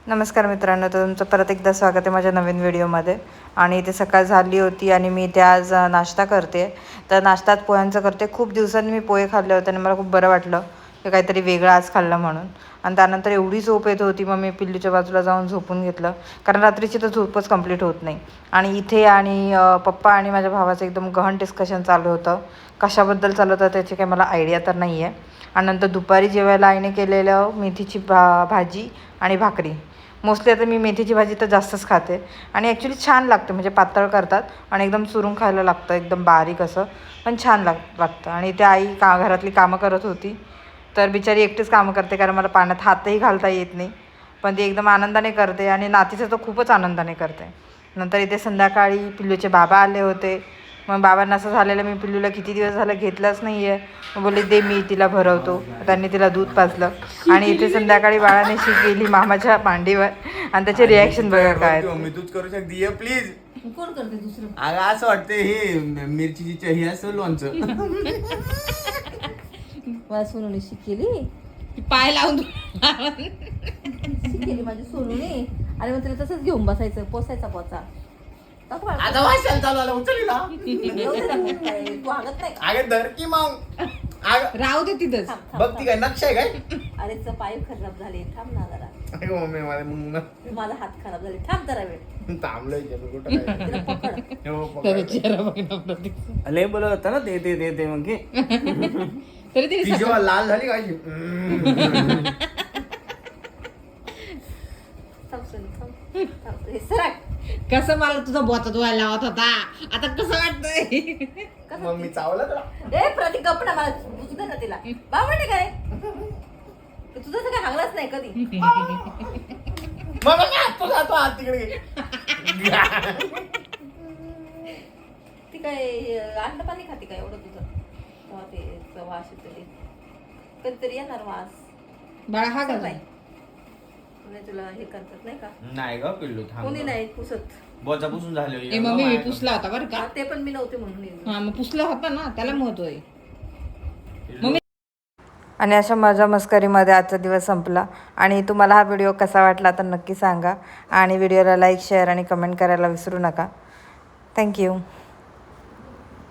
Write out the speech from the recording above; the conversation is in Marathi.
नमस्कार मित्रांनो, तर तुमचं परत एकदा स्वागत आहे माझ्या नवीन व्हिडिओमध्ये. आणि इथे सकाळ झाली होती आणि मी इथे आज नाश्ता करते. तर नाश्त्यात पोह्यांचं करते. खूप दिवसांनी मी पोहे खाल्ले होते आणि मला खूप बरं वाटलं की काहीतरी वेगळं आज खाल्लं म्हणून. आणि त्यानंतर एवढी झोप येत होती, मग मी पिल्लूच्या बाजूला जाऊन झोपून घेतलं, कारण रात्रीची तर झोपच कंप्लीट होत नाही. आणि इथे आणि पप्पा आणि माझ्या भावाचं एकदम गहन डिस्कशन चालू होतं. कशाबद्दल चालू होतं त्याची काही मला आयडिया तर नाही आहे. आणि नंतर दुपारी जेवायला आईने केलेलं मेथीची भाजी आणि भाकरी. मोस्टली आता मी मेथीची भाजी तर जास्तच खाते आणि ॲक्च्युली छान लागते, म्हणजे पातळ करतात आणि एकदम चुरून खायला लागतं, एकदम बारीक असं, पण छान लागतं. आणि त्या आई घरातली कामं करत होती, तर बिचारी एकटीच कामं करते, कारण मला पाण्यात हातही घालता येत नाही, पण ती एकदम आनंदाने करते आणि नातीचं तर खूपच आनंदाने करते. नंतर इथे संध्याकाळी पिल्लूचे बाबा आले होते. मग बाबांना असं झालेलं, मी पिल्लूला किती दिवस झालं घेतलंच नाही आहे. मग बोलले दे मी तिला भरवतो. त्यांनी तिला दूध पाजलं आणि इथे संध्याकाळी बाळाने शी केली मामाच्या मांडीवर आणि त्याचे रिॲक्शन बघा काय. मी दूध करू शकते प्लीज. कोण करते दुसरं? अगं असं वाटतं हे मिरचीची हे असं लोणचं. माझ्या सोनूने शिकेली, पाय लावून शिकेली माझी सोनूने. आणि मग तिला तसंच घेऊन बसायचं, पोसायचा पोचा. आता वाशाल चालू आला उचलीला. तू हागत नाही. अगं धर की मग. अगं राहू दे तिथंच. बघ ती काय नक्षा आहे काय. अरे पाय खराब झाले, थांब ना जरा. अगं मम्मी मला माझा हात खराब झाले, थांब जरा वेळ. थांबलोय कुठं काय. तिला पकड. हो, त्याचा पकड. चेहरा बघ ना. लय बोलत होता ना ते मग घे. तरी ती तिने जेव्हा लाल झाली काय थांब सोनू, थांब. थांब. हे सरक. कसं मला तुझा बोचा धुवायला लावत होता, आता कसं वाटतंय? कसं मग मी चावला तुला. ए प्रतीक गपडा मला बुजू दे ना तिला. बावडे काय तुझं तर काय हागलाच नाही कधी. मग तुझा तो हात तिकडे घे. ती काय अंड पाणी खाते काय एवढं तुझं? तेव्हा ते वास येतो, कधीतरी येणार वास. बाळा हा नाही काय तुला हे करतात नाही का? नाही ग पिल्लू कोणी नाही पुसत. बोचा पुसून झाले. ए मम्मी मी पुसला होता बरं का. ते पण मी नव्हते म्हणून येलो. हा मग पुसला होता ना, त्याला महत्व आहे. आणि अशा मजा मस्करीमध्ये आजचा दिवस संपला. आणि तुम्हाला हा व्हिडिओ कसा वाटला तर नक्की सांगा. आणि व्हिडिओला लाईक, शेअर आणि कमेंट करायला विसरू नका. थँक्यू.